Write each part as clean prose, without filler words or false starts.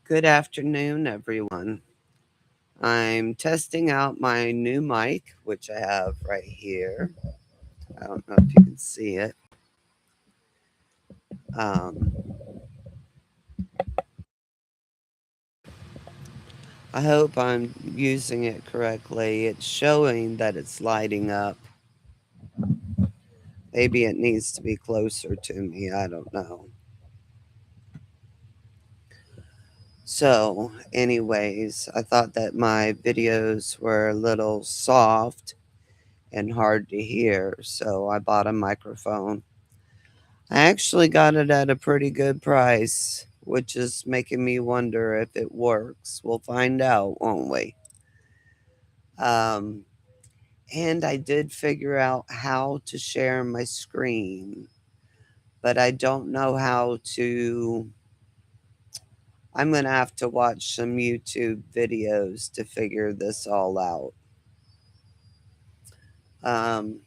Good afternoon, everyone. I'm testing out my new mic, which I have right here. I don't know if you can see it. Um, I hope I'm using it correctly. It's showing that it's lighting up. Maybe it needs to be closer to me. I don't know. So, anyways, I thought that my videos were a little soft and hard to hear, so I bought a microphone. I actually got it at a pretty good price, which is making me wonder if it works. We'll find out, won't we? Um, and I did figure out how to share my screen, but I don't know how to. I'm going to have to watch some YouTube videos to figure this all out. Um,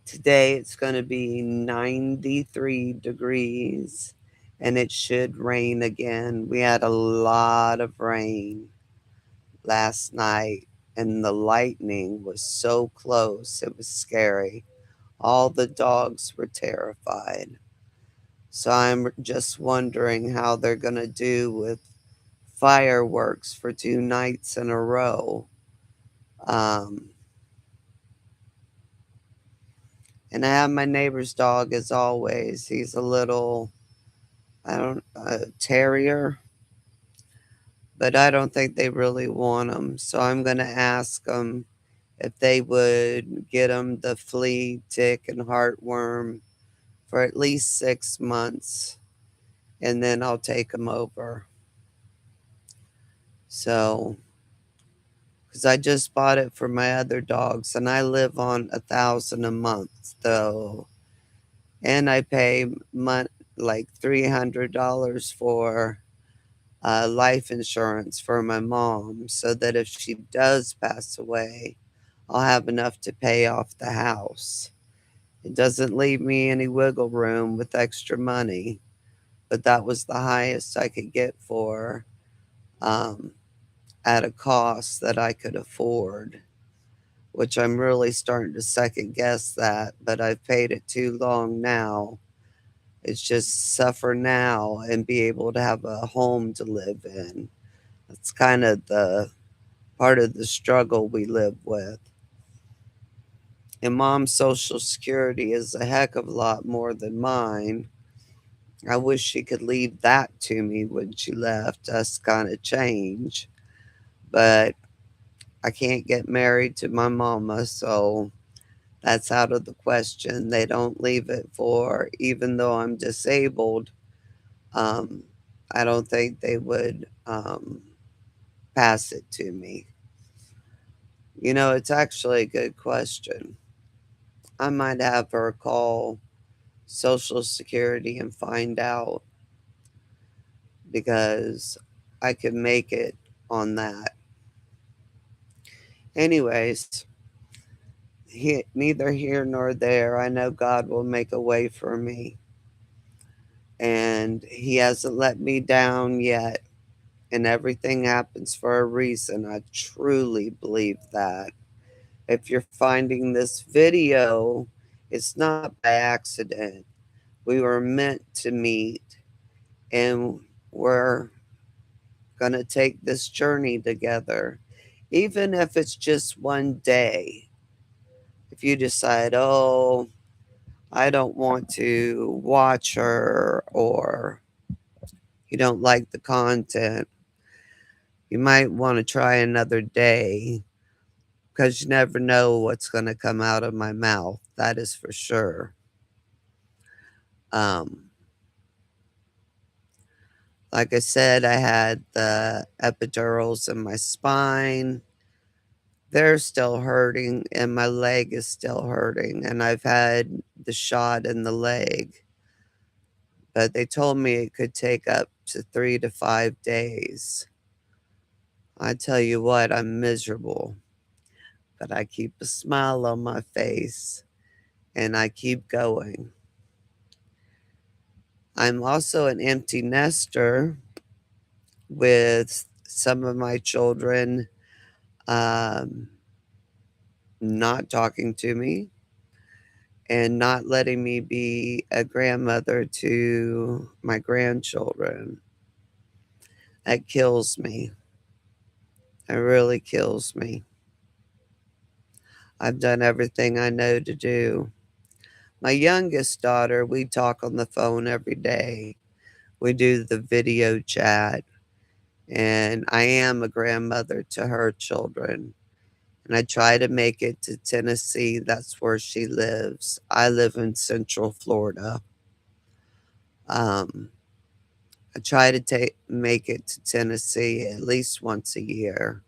Today it's going to be 93 degrees and it should rain again. We had a lot of rain last night and the lightning was so close. It was scary. All the dogs were terrified. So I'm just wondering how they're going to do with fireworks for 2 nights in a row. Um, and I have my neighbor's dog as always. He's a little terrier, but I don't think they really want them. So I'm going to ask them if they would get them the flea, tick, and heartworm for at least 6 months, and then I'll take them over. So, because I just bought it for my other dogs, and I live on 1,000 a month, though, and I pay like $300 for life insurance for my mom so that if she does pass away, I'll have enough to pay off the house. It doesn't leave me any wiggle room with extra money, but that was the highest I could get for um, at a cost that I could afford, which I'm really starting to second guess that, but I've paid it too long now. It's just suffer now and be able to have a home to live in. That's kind of the part of the struggle we live with. And mom's social security is a heck of a lot more than mine. I wish she could leave that to me when she left us kind of change. But I can't get married to my mama, so that's out of the question. They don't leave it for, even though I'm disabled, um, I don't think they would pass it to me. It's actually a good question. I might have her call Social Security and find out because I could make it on that. Anyways, neither here nor there. I know God will make a way for me, and He hasn't let me down yet. And everything happens for a reason. I truly believe that. If you're finding this video, it's not by accident. We were meant to meet, and we're going to take this journey together. Even if it's just one day, if you decide, oh, I don't want to watch her, or you don't like the content, you might want to try another day because you never know what's going to come out of my mouth. That is for sure. Um, like I said, I had the epidurals in my spine. They're still hurting, and my leg is still hurting. And I've had the shot in the leg, but they told me it could take up to 3 to 5 days. I tell you what, I'm miserable, but I keep a smile on my face and I keep going. I'm also an empty nester, with some of my children um, not talking to me and not letting me be a grandmother to my grandchildren. That kills me. It really kills me. I've done everything I know to do. My youngest daughter, we talk on the phone every day. We do the video chat, and I am a grandmother to her children. And I try to make it to Tennessee. That's where she lives. I live in Central Florida. Um, I try to make it to Tennessee at least once a year,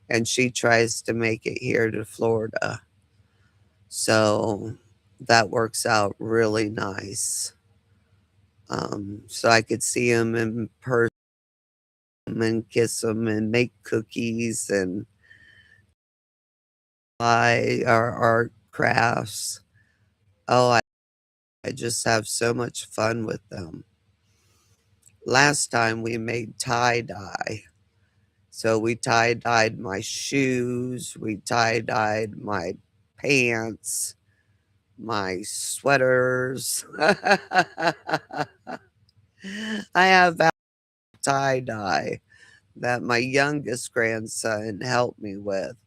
and she tries to make it here to Florida. So that works out really nice. So I could see them in person and kiss them and make cookies and buy our art crafts. Oh, I just have so much fun with them. Last time we made tie dye. So we tie dyed my shoes, we tie dyed my pants, my sweaters. I have tie dye that my youngest grandson helped me with,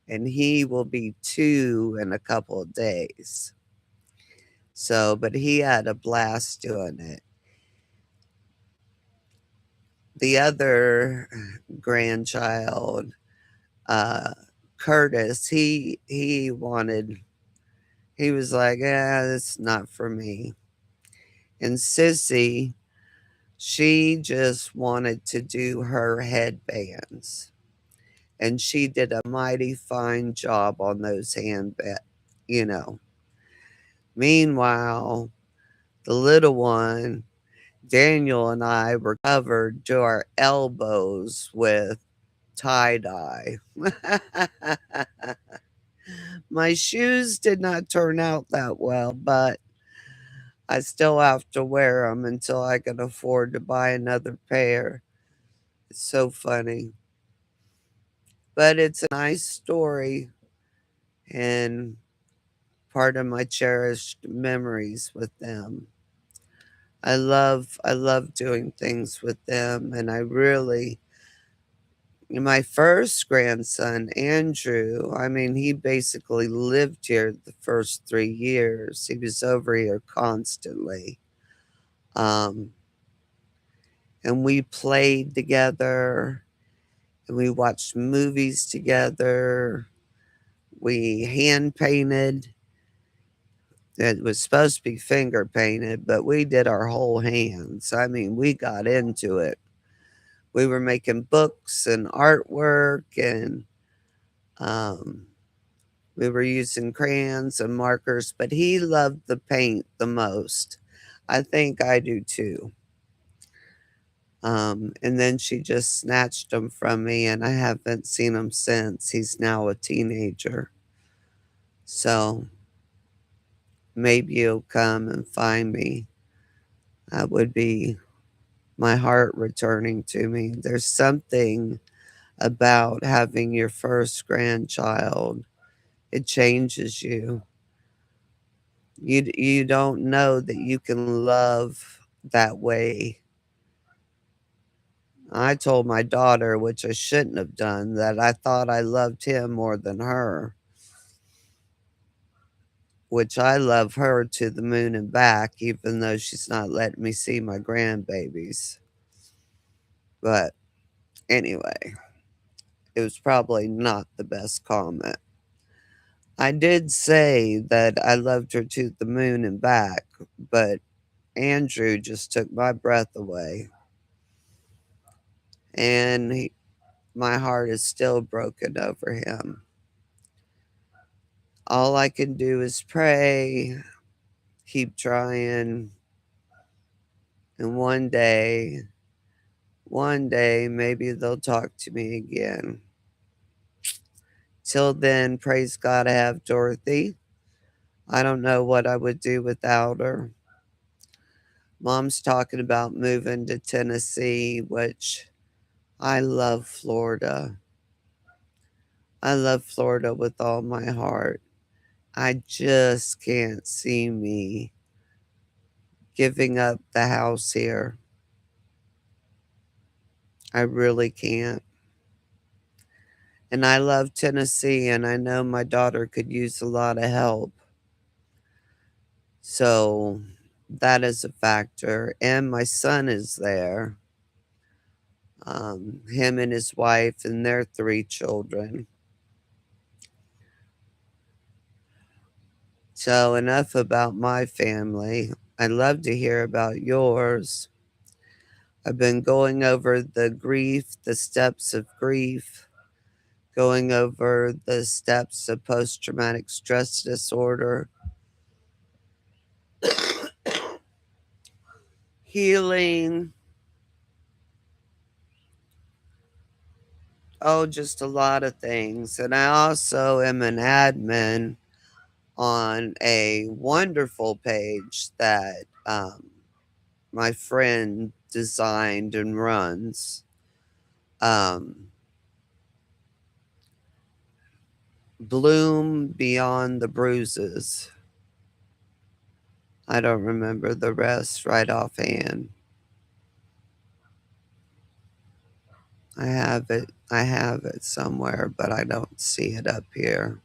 and he will be 2 in a couple of days. So, but he had a blast doing it. The other grandchild, uh, Curtis, he was like, "Yeah, it's not for me." And Sissy, she just wanted to do her headbands. And she did a mighty fine job on those you know. Meanwhile, the little one, Daniel and I were covered to our elbows with tie dye. My shoes did not turn out that well, but I still have to wear them until I can afford to buy another pair. It's so funny. But it's a nice story and part of my cherished memories with them. I love doing things with them, and I really my first grandson, Andrew, I mean, he basically lived here the first 3 years. He was over here constantly. Um, and we played together, and we watched movies together. We hand painted. It was supposed to be finger painted, but we did our whole hands. I mean, we got into it. We were making books and artwork, and um, we were using crayons and markers, but he loved the paint the most. I think I do too. And then she just snatched him from me, and I haven't seen him since. He's now a teenager. So maybe he'll come and find me. That would be my heart returning to me. There's something about having your first grandchild. It changes you. You don't know that you can love that way. I told my daughter, which I shouldn't have done, that I thought I loved him more than her, which I love her to the moon and back, even though she's not letting me see my grandbabies. But anyway, it was probably not the best comment. I did say that I loved her to the moon and back, but Andrew just took my breath away. And my heart is still broken over him. All I can do is pray, keep trying, and one day, maybe they'll talk to me again. Till then, praise God, I have Dorothy. I don't know what I would do without her. Mom's talking about moving to Tennessee, which I love Florida. I love Florida with all my heart. I just can't see me giving up the house here. I really can't. And I love Tennessee, and I know my daughter could use a lot of help. So that is a factor. And my son is there, him and his wife and their 3 children. So, enough about my family. I'd love to hear about yours. I've been going over the grief, the steps of grief, going over the steps of post traumatic stress disorder, healing. Oh, just a lot of things. And I also am an admin on a wonderful page that my friend designed and runs. Um, Bloom Beyond the Bruises. I don't remember the rest right offhand. I have it somewhere, but I don't see it up here.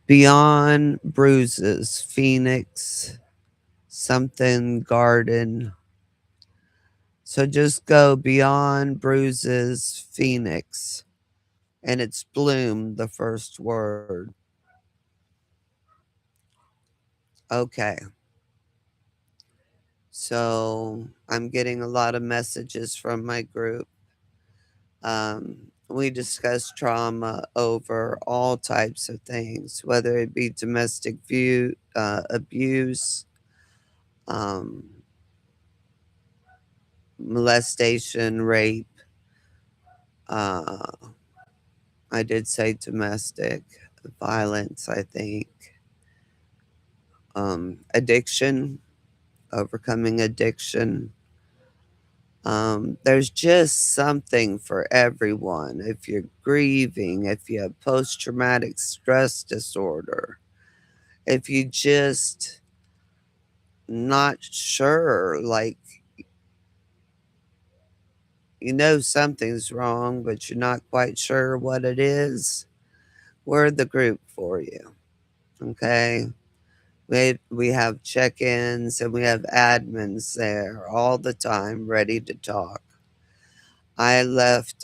Beyond Bruises, Phoenix, something garden. So just go Beyond Bruises, Phoenix. And it's Bloom, the first word. Okay. So I'm getting a lot of messages from my group. We discuss trauma over all types of things, whether it be domestic abuse, um, molestation, rape. Uh, I did say domestic violence, I think. Addiction, overcoming addiction. There's just something for everyone. If you're grieving, if you have post traumatic stress disorder, if you just not sure, like you know something's wrong, but you're not quite sure what it is, we're the group for you. Okay. We have check ins and we have admins there all the time ready to talk. I left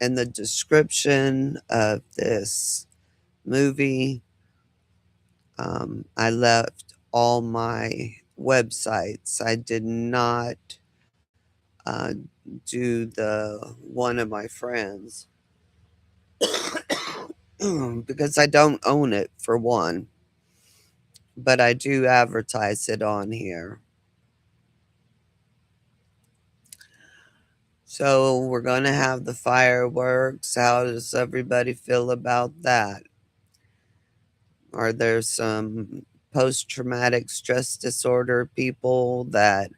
in the description of this movie, I left all my websites. I did not uh, do the one of my friends because I don't own it for one, but I do advertise it on here. So we're going to have the fireworks. How does everybody feel about that? Are there some post traumatic stress disorder people that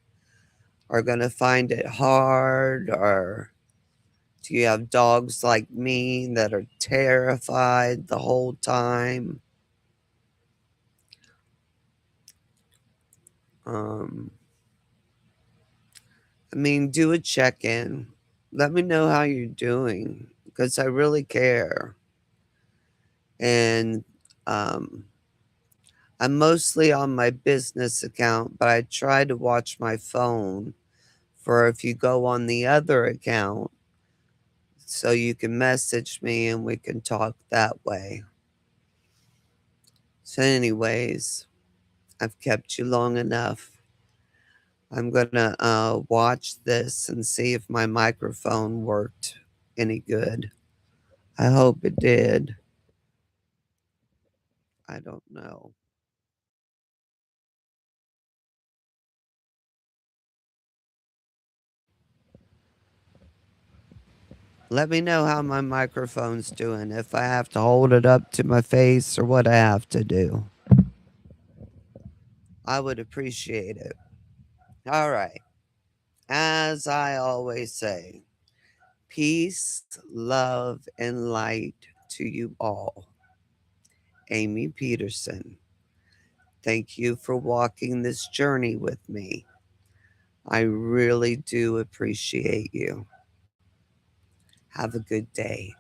are going to find it hard? Or do you have dogs like me that are terrified the whole time? Um, I mean, do a check in. Let me know how you're doing because I really care. And um, I'm mostly on my business account, but I try to watch my phone for if you go on the other account so you can message me and we can talk that way. So, anyways, I've kept you long enough. I'm gonna watch this and see if my microphone worked any good. I hope it did. I don't know. Let me know how my microphone's doing, if I have to hold it up to my face or what I have to do. I would appreciate it. All right. As I always say, peace, love, and light to you all. Amy Peterson. Thank you for walking this journey with me. I really do appreciate you. Have a good day.